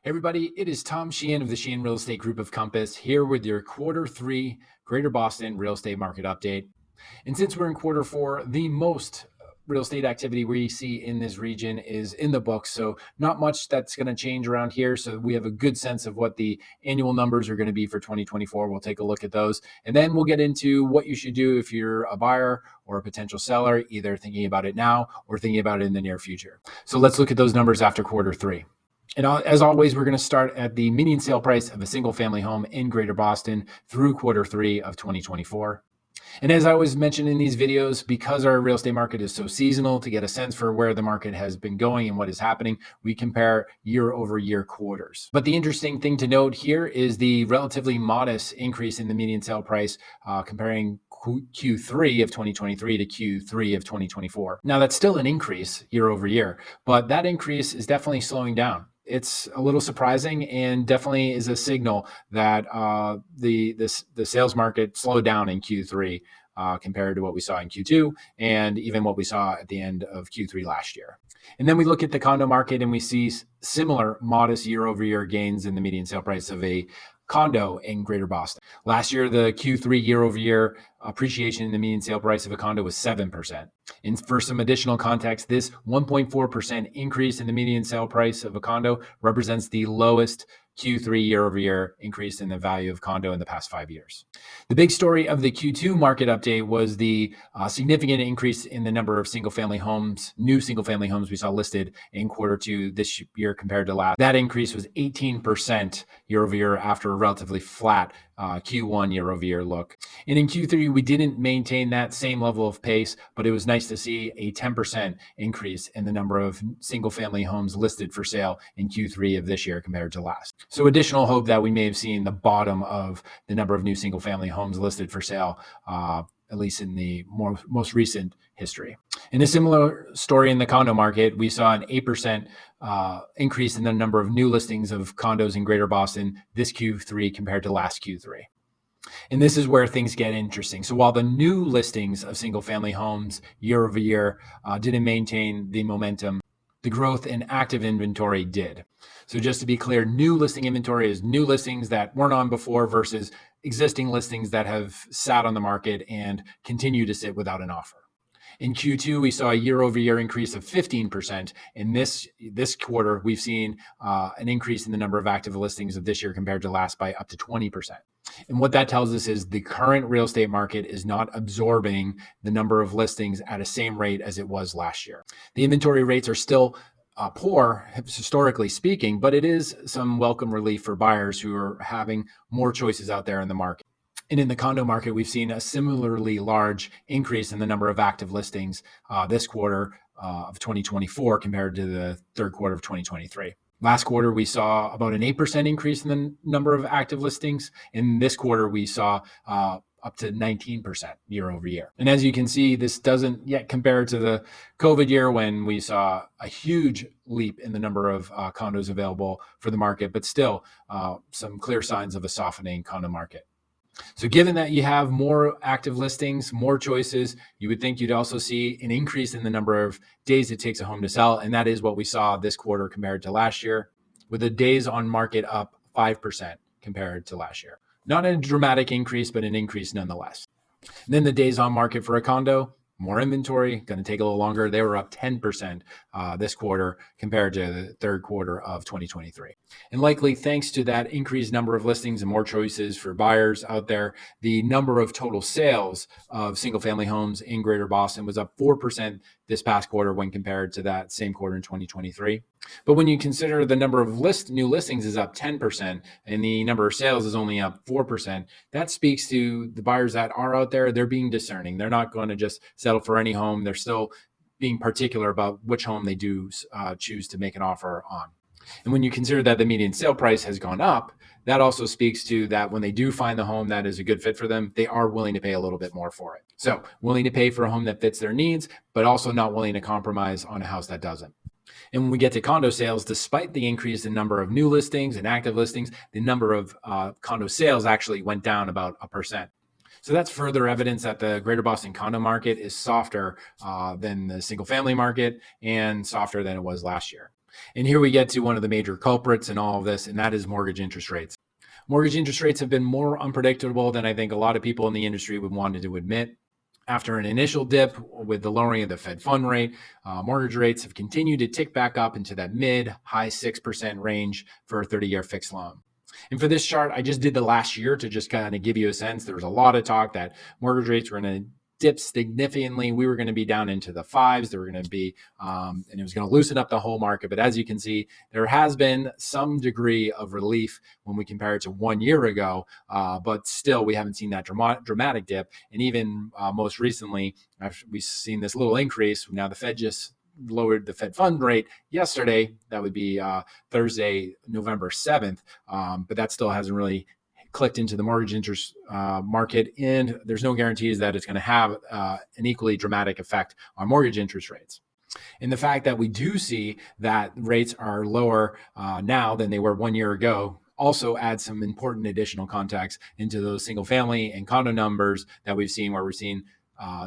Hey everybody, it is Tom Sheehan of the Sheehan Real Estate Group of Compass here with your Q3 Greater Boston real estate market update. And since we're in Q4, the most real estate activity we see in this region is in the books. So not much that's going to change around here. So we have a good sense of what the annual numbers are going to be for 2024. We'll take a look at those. And then we'll get into what you should do if you're a buyer or a potential seller, either thinking about it now or thinking about it in the near future. So let's look at those numbers after Q3. And as always, we're going to start at the median sale price of a single family home in Greater Boston through Q3 of 2024. And as I always mention in these videos, because our real estate market is so seasonal, to get a sense for where the market has been going and what is happening, we compare year over year quarters. But the interesting thing to note here is the relatively modest increase in the median sale price comparing Q3 of 2023 to Q3 of 2024. Now, that's still an increase year over year, but that increase is definitely slowing down. It's a little surprising and definitely is a signal that the sales market slowed down in Q3 compared to what we saw in Q2 and even what we saw at the end of Q3 last year. And then we look at the condo market and we see similar modest year over year gains in the median sale price of a condo in Greater Boston. Last year, the Q3 year over year appreciation in the median sale price of a condo was 7%. And for some additional context, this 1.4% increase in the median sale price of a condo represents the lowest Q3 year over year increase in the value of condo in the past 5 years. The big story of the Q2 market update was the significant increase in the number of single family homes, new single family homes we saw listed in Q2 this year compared to last. That increase was 18% year over year after a relatively flat Q1 year over year look. And in Q3, we didn't maintain that same level of pace, but it was nice to see a 10% increase in the number of single family homes listed for sale in Q3 of this year compared to last. So additional hope that we may have seen the bottom of the number of new single family homes listed for sale, at least in the most recent history. In a similar story in the condo market, we saw an 8% increase in the number of new listings of condos in Greater Boston this Q3 compared to last Q3. And this is where things get interesting. So while the new listings of single family homes year over year didn't maintain the momentum, the growth in active inventory did. So just to be clear, new listing inventory is new listings that weren't on before versus existing listings that have sat on the market and continue to sit without an offer. In Q2, we saw a year over year increase of 15%. In this quarter, we've seen an increase in the number of active listings of this year compared to last by up to 20%. And what that tells us is the current real estate market is not absorbing the number of listings at a same rate as it was last year. The inventory rates are still poor, historically speaking, but it is some welcome relief for buyers who are having more choices out there in the market. And in the condo market, we've seen a similarly large increase in the number of active listings this quarter of 2024 compared to the third quarter of 2023. Last quarter, we saw about an 8% increase in the number of active listings. In this quarter, we saw up to 19% year over year. And as you can see, this doesn't yet compare to the COVID year when we saw a huge leap in the number of condos available for the market, but still some clear signs of a softening condo market. So given that you have more active listings, more choices, you would think you'd also see an increase in the number of days it takes a home to sell. And that is what we saw this quarter compared to last year, with the days on market up 5% compared to last year. Not a dramatic increase, but an increase nonetheless. And then the days on market for a condo, more inventory, going to take a little longer. They were up 10% this quarter compared to the third quarter of 2023. And likely thanks to that increased number of listings and more choices for buyers out there, the number of total sales of single family homes in Greater Boston was up 4% this past quarter when compared to that same quarter in 2023. But when you consider the number of new listings is up 10% and the number of sales is only up 4%, that speaks to the buyers that are out there. They're being discerning. They're not going to just settle for any home. They're still being particular about which home they do choose to make an offer on. And when you consider that the median sale price has gone up, that also speaks to that when they do find the home that is a good fit for them, they are willing to pay a little bit more for it. So willing to pay for a home that fits their needs, but also not willing to compromise on a house that doesn't. And when we get to condo sales, despite the increase in number of new listings and active listings, the number of condo sales actually went down about 1%. So that's further evidence that the Greater Boston condo market is softer than the single family market and softer than it was last year. And here we get to one of the major culprits in all of this, and that is mortgage interest rates. Mortgage interest rates have been more unpredictable than I think a lot of people in the industry would want to admit. After an initial dip with the lowering of the Fed fund rate, mortgage rates have continued to tick back up into that mid-high 6% range for a 30-year fixed loan. And for this chart, I just did the last year to just kind of give you a sense. There was a lot of talk that mortgage rates were going to dip significantly. We were going to be down into the fives. They were going to be, and it was going to loosen up the whole market. But as you can see, there has been some degree of relief when we compare it to 1 year ago. But still, we haven't seen that dramatic dip. And even most recently, we've seen this little increase. Now the Fed just lowered the Fed fund rate yesterday. That would be Thursday, November 7th. But that still hasn't really clicked into the mortgage interest market. And there's no guarantees that it's going to have an equally dramatic effect on mortgage interest rates. And the fact that we do see that rates are lower now than they were 1 year ago also adds some important additional context into those single family and condo numbers that we've seen, where we're seeing,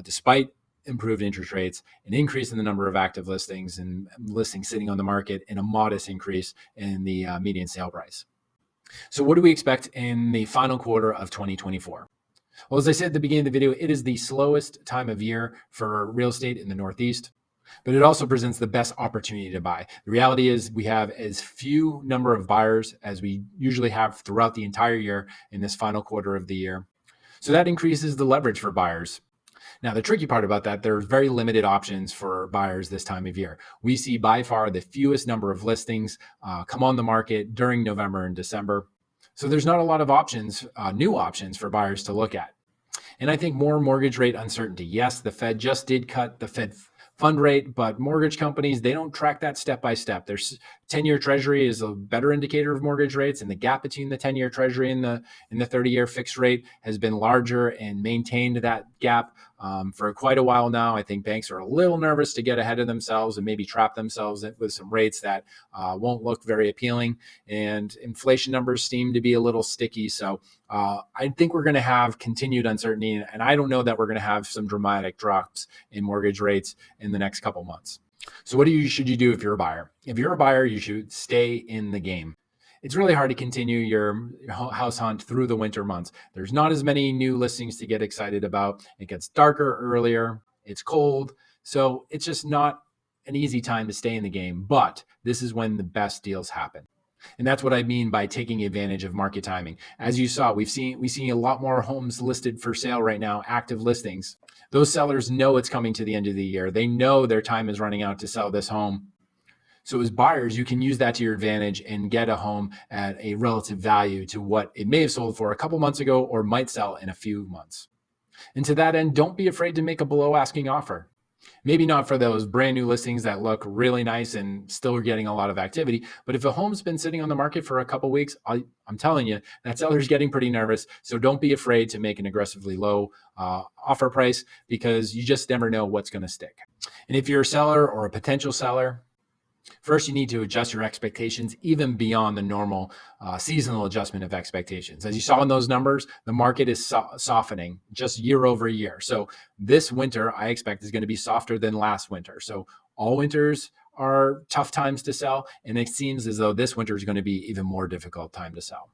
despite improved interest rates, an increase in the number of active listings and listings sitting on the market, and a modest increase in the median sale price. So what do we expect in the final quarter of 2024? Well, as I said at the beginning of the video, it is the slowest time of year for real estate in the Northeast, but it also presents the best opportunity to buy. The reality is we have as few number of buyers as we usually have throughout the entire year in this final quarter of the year. So that increases the leverage for buyers. Now, the tricky part about that, there's very limited options for buyers this time of year. We see by far the fewest number of listings come on the market during November and December. So there's not a lot of options, new options for buyers to look at. And I think more mortgage rate uncertainty. Yes, the Fed just did cut the Fed fund rate, but mortgage companies, they don't track that step by step. Their 10-year treasury is a better indicator of mortgage rates, and the gap between the 10-year treasury and the 30-year fixed rate has been larger and maintained that gap for quite a while now. I think banks are a little nervous to get ahead of themselves and maybe trap themselves with some rates that won't look very appealing. And inflation numbers seem to be a little sticky. So I think we're going to have continued uncertainty, and I don't know that we're going to have some dramatic drops in mortgage rates in the next couple months. So what should you do if you're a buyer? If you're a buyer, you should stay in the game. It's really hard to continue your house hunt through the winter months. There's not as many new listings to get excited about. It gets darker earlier. It's cold. So it's just not an easy time to stay in the game. But this is when the best deals happen. And that's what I mean by taking advantage of market timing. As you saw, we see a lot more homes listed for sale right now, active listings. Those sellers know it's coming to the end of the year. They know their time is running out to sell this home. So as buyers, you can use that to your advantage and get a home at a relative value to what it may have sold for a couple months ago or might sell in a few months. And to that end, don't be afraid to make a below asking offer. Maybe not for those brand new listings that look really nice and still are getting a lot of activity. But if a home's been sitting on the market for a couple weeks, I'm telling you, that seller's getting pretty nervous. So don't be afraid to make an aggressively low offer price, because you just never know what's going to stick. And if you're a seller or a potential seller, first, you need to adjust your expectations even beyond the normal seasonal adjustment of expectations. As you saw in those numbers, the market is softening just year over year. So this winter, I expect, is going to be softer than last winter. So all winters are tough times to sell, and it seems as though this winter is going to be even more difficult time to sell.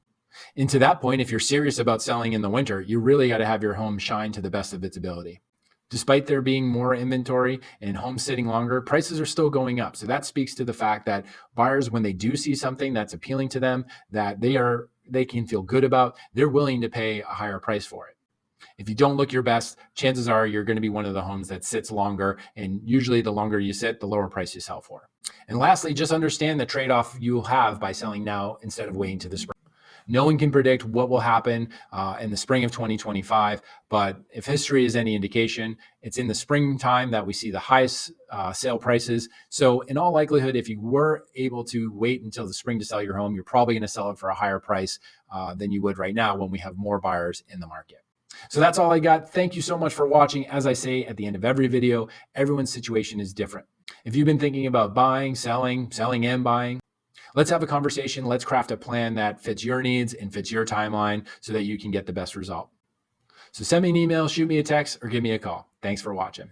And to that point, if you're serious about selling in the winter, you really got to have your home shine to the best of its ability. Despite there being more inventory and homes sitting longer, prices are still going up. So that speaks to the fact that buyers, when they do see something that's appealing to them, that they can feel good about, they're willing to pay a higher price for it. If you don't look your best, chances are you're going to be one of the homes that sits longer. And usually the longer you sit, the lower price you sell for. And lastly, just understand the trade-off you'll have by selling now instead of waiting to the spring. No one can predict what will happen in the spring of 2025, but if history is any indication, it's in the springtime that we see the highest sale prices. So in all likelihood, if you were able to wait until the spring to sell your home, you're probably going to sell it for a higher price than you would right now when we have more buyers in the market. So that's all I got. Thank you so much for watching. As I say at the end of every video, everyone's situation is different. If you've been thinking about buying, selling and buying, let's have a conversation. Let's craft a plan that fits your needs and fits your timeline so that you can get the best result. So send me an email, shoot me a text, or give me a call. Thanks for watching.